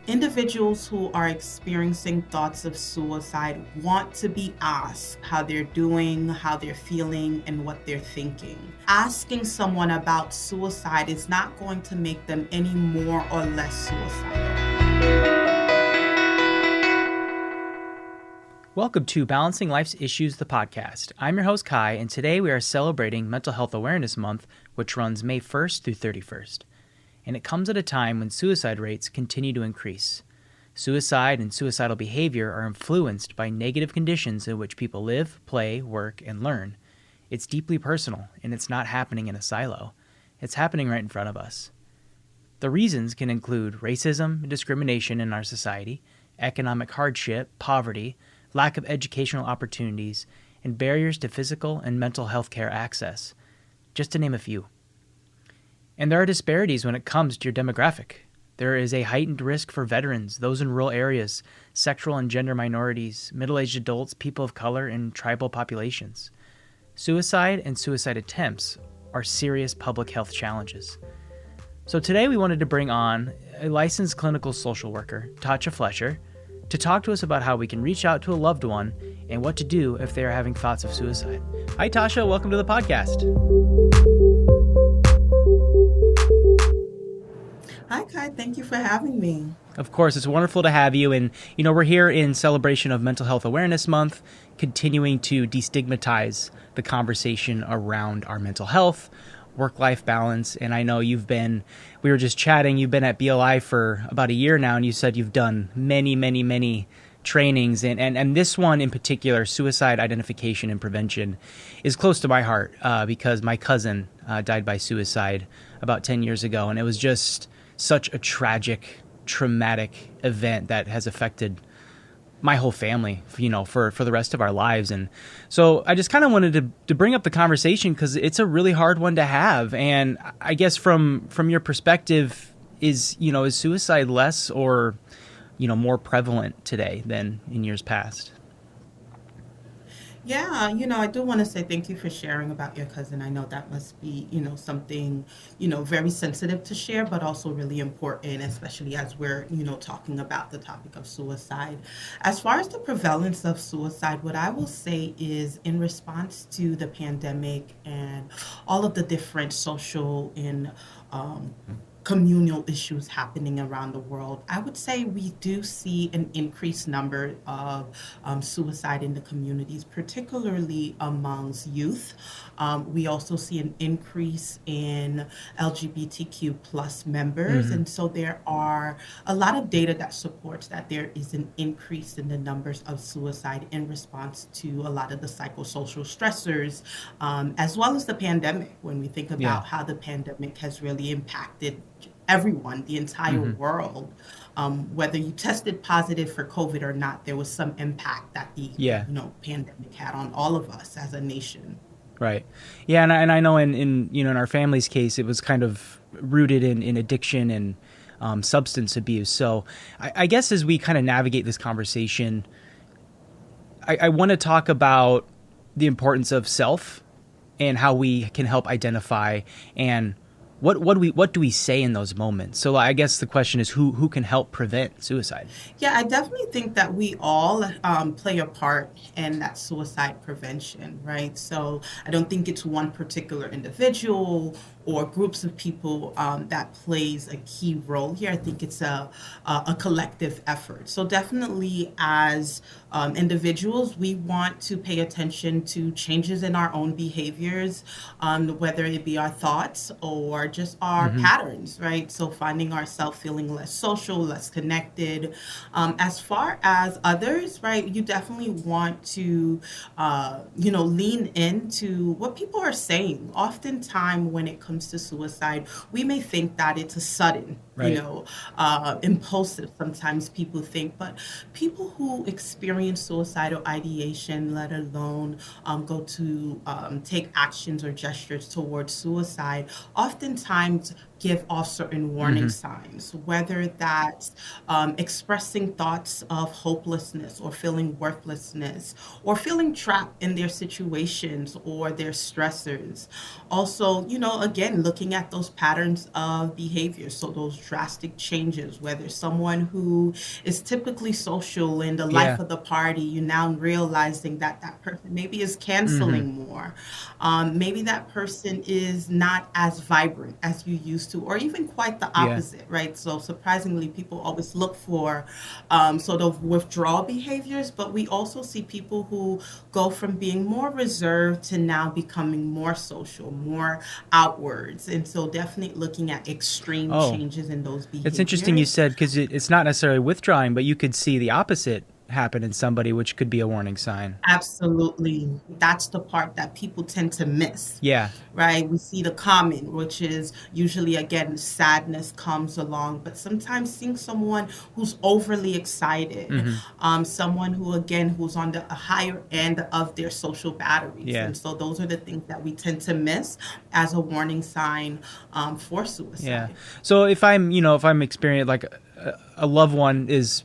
individuals who are experiencing thoughts of suicide want to be asked how they're doing, how they're feeling, and what they're thinking. Asking someone about suicide is not going to make them any more or less suicidal. Welcome to Balancing Life's Issues, the podcast. I'm your host, Kai, and today we are celebrating Mental Health Awareness Month, which runs May 1st through 31st. And it comes at a time when suicide rates continue to increase. Suicide and suicidal behavior are influenced by negative conditions in which people live, play, work, and learn. It's deeply personal, and it's not happening in a silo. It's happening right in front of us. The reasons can include racism and discrimination in our society, economic hardship, poverty, lack of educational opportunities, and barriers to physical and mental health care access, just to name a few. And there are disparities when it comes to your demographic. There is a heightened risk for veterans, those in rural areas, sexual and gender minorities, middle-aged adults, people of color, and tribal populations. Suicide and suicide attempts are serious public health challenges. So today we wanted to bring on a licensed clinical social worker, Tasha Fletcher, to talk to us about how we can reach out to a loved one and what to do if they are having thoughts of suicide. Hi, Tasha. Welcome to the podcast. Hi, Kai. Thank you for having me. Of course, it's wonderful to have you. And, we're here in celebration of Mental Health Awareness Month, continuing to destigmatize the conversation around our mental health, work-life balance. And I know we were just chatting, you've been at BLI for about a year now, and you said you've done many trainings. And this one in particular, suicide identification and prevention, is close to my heart because my cousin died by suicide about 10 years ago. And it was just such a tragic, traumatic event that has affected my whole family, for the rest of our lives. And so I just kind of wanted to bring up the conversation because it's a really hard one to have. And I guess from your perspective, is suicide less or, more prevalent today than in years past? Yeah, I do want to say thank you for sharing about your cousin. I know that must be, something, very sensitive to share, but also really important, especially as we're, talking about the topic of suicide. As far as the prevalence of suicide, what I will say is in response to the pandemic and all of the different social and communal issues happening around the world, I would say we do see an increased number of suicide in the communities, particularly amongst youth. We also see an increase in LGBTQ plus members. And so there are a lot of data that supports that there is an increase in the numbers of suicide in response to a lot of the psychosocial stressors, as well as the pandemic, when we think about how the pandemic has really impacted everyone, the entire world. Whether you tested positive for COVID or not, there was some impact that the pandemic had on all of us as a nation. Right. Yeah, and I know in our family's case, it was kind of rooted in addiction and substance abuse. So I guess as we kind of navigate this conversation, I want to talk about the importance of self and how we can help identify and what do we say in those moments? So I guess the question is who can help prevent suicide? Yeah, I definitely think that we all play a part in that suicide prevention, right? So I don't think it's one particular individual or groups of people that plays a key role here. I think it's a collective effort. So definitely as individuals, we want to pay attention to changes in our own behaviors, whether it be our thoughts or just our patterns, right? So finding ourselves feeling less social, less connected. As far as others, right, you definitely want to, lean into what people are saying. Oftentimes when it comes to suicide, we may think that it's a sudden, impulsive, sometimes people think, but people who experience suicidal ideation, let alone go to take actions or gestures towards suicide, oftentimes give off certain warning signs, whether that's expressing thoughts of hopelessness or feeling worthlessness or feeling trapped in their situations or their stressors. Also, again, looking at those patterns of behavior. So those drastic changes, whether someone who is typically social in the life Yeah. of the party, you now realizing that that person maybe is canceling more. Maybe that person is not as vibrant as you used to, or even quite the Yeah. opposite, right? So surprisingly, people always look for sort of withdrawal behaviors, but we also see people who go from being more reserved to now becoming more social, more outwards. And so definitely looking at extreme Oh, changes in those it's interesting you behaviors. said, because it's not necessarily withdrawing, but you could see the opposite happen in somebody, which could be a warning sign. Absolutely. That's the part that people tend to miss, Yeah. right? We see the common, which is usually, again, sadness comes along, but sometimes seeing someone who's overly excited, someone who, again, who's on the a higher end of their social batteries. Yeah. And so those are the things that we tend to miss as a warning sign for Yeah. suicide. So if I'm experiencing like a loved one is,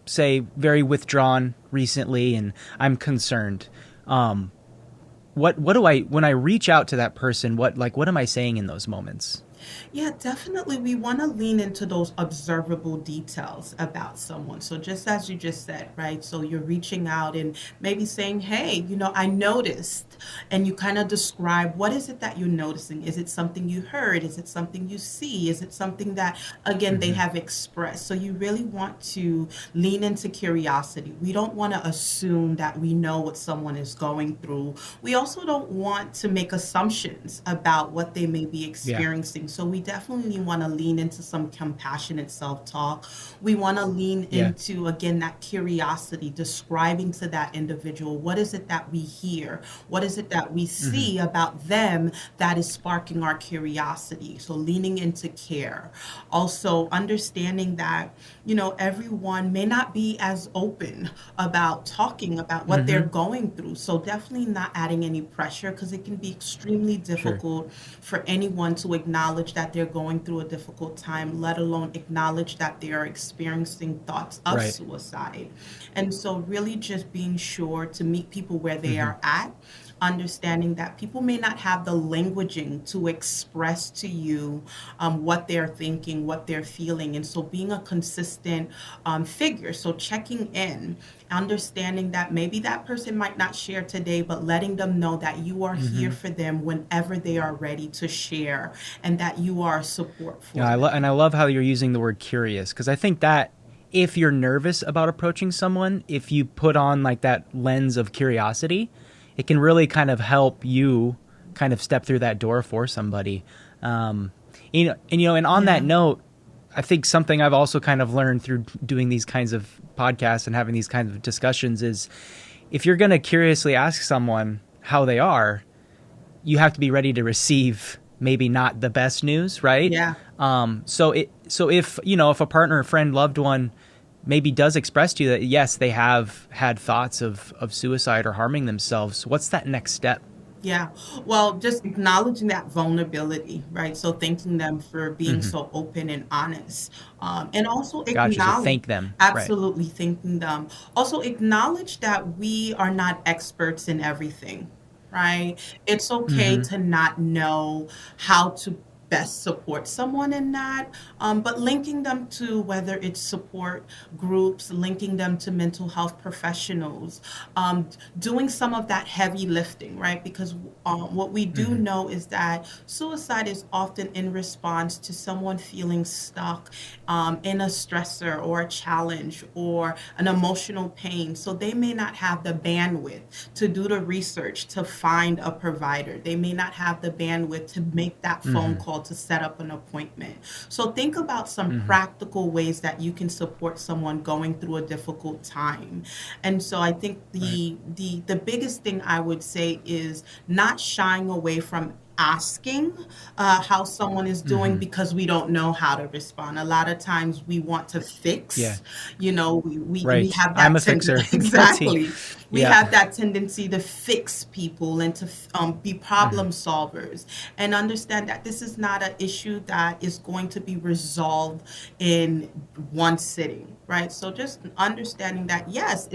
say, very withdrawn recently, and I'm concerned, what do I, when I reach out to that person, what am I saying in those moments? Yeah, definitely. We want to lean into those observable details about someone. So, just as you just said, right? So, you're reaching out and maybe saying, hey, I noticed. And you kind of describe what is it that you're noticing? Is it something you heard? Is it something you see? Is it something that, again, they have expressed? So, you really want to lean into curiosity. We don't want to assume that we know what someone is going through. We also don't want to make assumptions about what they may be Yeah. experiencing. So we definitely want to lean into some compassionate self-talk. We want to lean Yeah. into, again, that curiosity, describing to that individual, what is it that we hear? What is it that we see about them that is sparking our curiosity? So leaning into care. Also understanding that, everyone may not be as open about talking about what they're going through. So definitely not adding any pressure, because it can be extremely Sure. difficult for anyone to acknowledge that they're going through a difficult time, let alone acknowledge that they are experiencing thoughts of Right. suicide. And so, really, just being sure to meet people where they are at, understanding that people may not have the languaging to express to you what they're thinking, what they're feeling. And so, being a consistent figure, so checking in, understanding that maybe that person might not share today, but letting them know that you are here for them whenever they are ready to share, and that you are support Yeah, for them. I love how you're using the word curious, because I think that if you're nervous about approaching someone, if you put on like that lens of curiosity, it can really kind of help you kind of step through that door for somebody. Um, and on that Yeah. note, I think something I've also kind of learned through doing these kinds of podcasts and having these kinds of discussions is, if you're going to curiously ask someone how they are, you have to be ready to receive maybe not the best news, right? Yeah. So if a partner, a friend, loved one maybe does express to you that yes, they have had thoughts of suicide or harming themselves, what's that next step? Yeah. Well, just acknowledging that vulnerability, right? So thanking them for being so open and honest. And also Gotcha. So acknowledge, thank them. Right. absolutely thanking them. Also acknowledge that we are not experts in everything, right? It's okay to not know how to best support someone in that, but linking them to whether it's support groups, linking them to mental health professionals, doing some of that heavy lifting, right? Because what we do know is that suicide is often in response to someone feeling stuck in a stressor or a challenge or an emotional pain. So they may not have the bandwidth to do the research to find a provider. They may not have the bandwidth to make that phone call to set up an appointment. So think about some practical ways that you can support someone going through a difficult time. And so I think Right. the biggest thing I would say is not shying away from asking how someone is doing because we don't know how to respond. A lot of times we want to Yeah. fix, we Right. have I'm that a fixer. Guilty. exactly. We Yeah. have that tendency to fix people and to be Hmm. problem solvers, and understand that this is not an issue that is going to be resolved in one sitting, right? So just understanding that yes,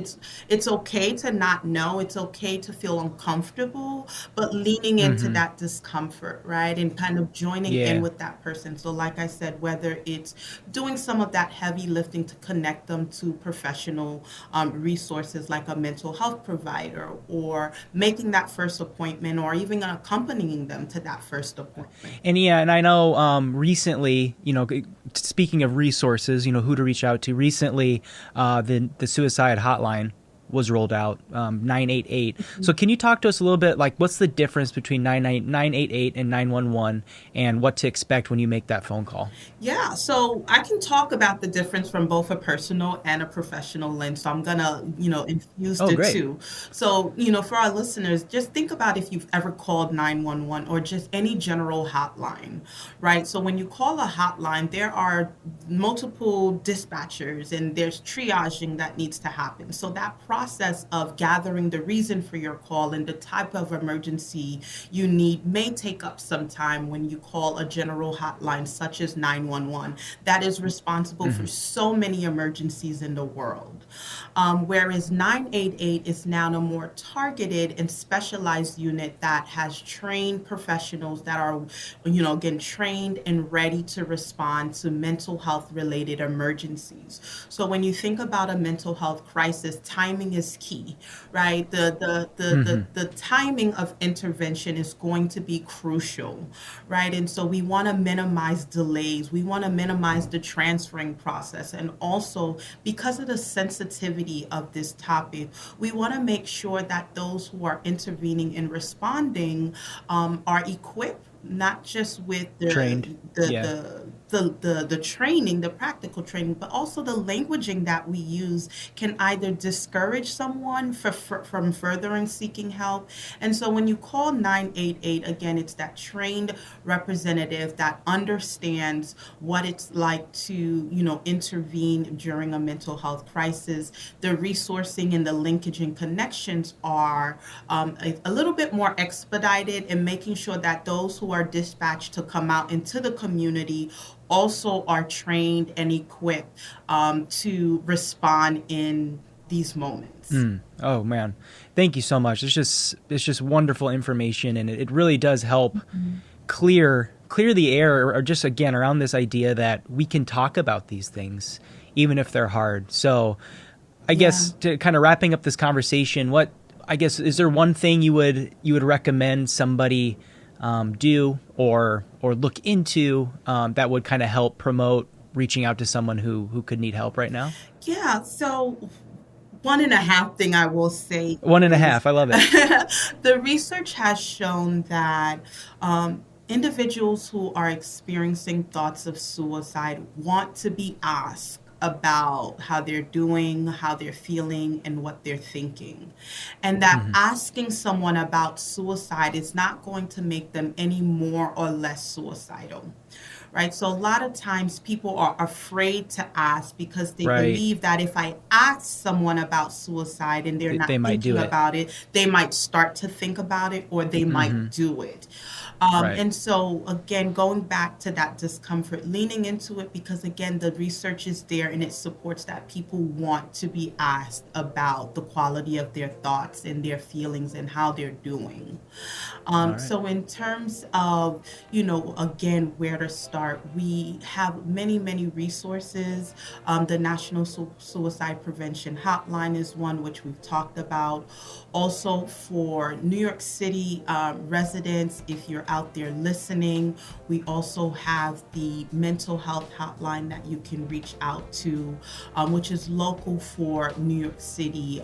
it's okay to not know, it's okay to feel uncomfortable, but leaning into Hmm. that discomfort, right? And kind of joining in Yeah. with that person. So like I said, whether it's doing some of that heavy lifting to connect them to professional resources like a mental health provider, or making that first appointment, or even accompanying them to that first appointment. And yeah, and I know recently, speaking of resources, who to reach out to. Recently, the suicide hotline was rolled out, 988. So can you talk to us a little bit, like what's the difference between 988 and 911, and what to expect when you make that phone call? Yeah, so I can talk about the difference from both a personal and a professional lens. So I'm gonna, infuse Oh, the great. two. So, for our listeners, just think about if you've ever called 911 or just any general hotline, right? So when you call a hotline, there are multiple dispatchers and there's triaging that needs to happen. So that process of gathering the reason for your call and the type of emergency you need may take up some time when you call a general hotline such as 911 that is responsible for Hmm. so many emergencies in the world. Whereas 988 is now a more targeted and specialized unit that has trained professionals that are, again, trained and ready to respond to mental health related emergencies. So when you think about a mental health crisis, timing is key, right? Hmm. The timing of intervention is going to be crucial, right? And so we want to minimize delays. We want to minimize the transferring process. And also, because of the sensitivity of this topic, we want to make sure that those who are intervening and responding are equipped not just with Trained. Yeah. the training, the practical training, but also the languaging that we use can either discourage someone from furthering seeking help. And so when you call 988, again, it's that trained representative that understands what it's like to, intervene during a mental health crisis. The resourcing and the linkage and connections are a little bit more expedited in making sure that those who are dispatched to come out into the community also are trained and equipped to respond in these moments. Oh man, thank you so much. It's just wonderful information, and it really does help clear the air, or just again around this idea that we can talk about these things even if they're hard. So I Yeah. guess to kind of wrapping up this conversation, what I guess is there one thing you would recommend somebody do or look into that would kind of help promote reaching out to someone who could need help right now? Yeah. So one and a half thing I will say One and a is half. I love it. the research has shown that individuals who are experiencing thoughts of suicide want to be asked about how they're doing, how they're feeling, and what they're thinking. And that Hmm. asking someone about suicide is not going to make them any more or less suicidal, right? So a lot of times people are afraid to ask because they Right. believe that if I ask someone about suicide and they're They not might do thinking it. about it, they might start to think about it or they Hmm. might do it. Right. And so, again, going back to that discomfort, leaning into it because, again, the research is there and it supports that people want to be asked about the quality of their thoughts and their feelings and how they're doing. All right. So in terms of, again, where to start, we have many, many resources. The National Suicide Prevention Hotline is one which we've talked about. Also for New York City residents, if you're out there listening, we also have the mental health hotline that you can reach out to, which is local for New York City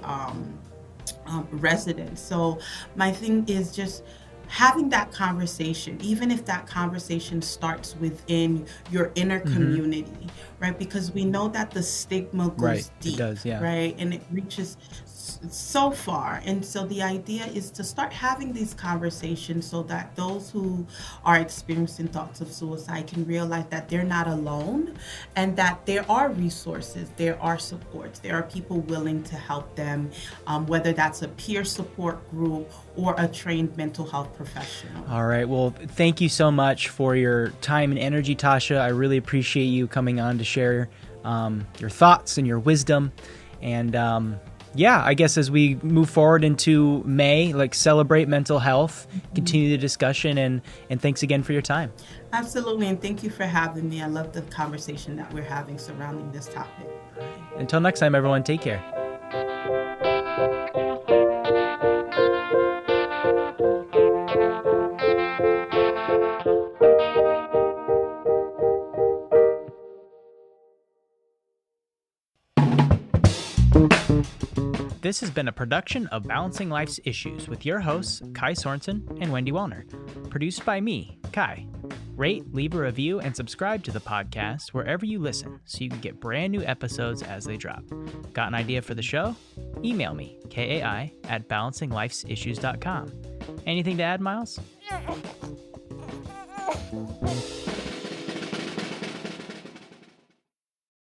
residents. So my thing is just having that conversation, even if that conversation starts within your inner Hmm. community, right? Because we know that the stigma Right. goes It deep, does. Yeah. right? And it reaches so far. And so the idea is to start having these conversations so that those who are experiencing thoughts of suicide can realize that they're not alone and that there are resources, there are supports, there are people willing to help them, whether that's a peer support group or a trained mental health professional. All right. Well, thank you so much for your time and energy, Tasha. I really appreciate you coming on to share your thoughts and your wisdom. And I guess as we move forward into May, celebrate mental health, continue the discussion, and thanks again for your time. Absolutely, and thank you for having me. I love the conversation that we're having surrounding this topic. Until next time, everyone, take care. This has been a production of Balancing Life's Issues with your hosts, Kai Sorensen and Wendy Wallner. Produced by me, Kai. Rate, leave a review, and subscribe to the podcast wherever you listen so you can get brand new episodes as they drop. Got an idea for the show? Email me, kai@balancinglifesissues.com. Anything to add, Miles?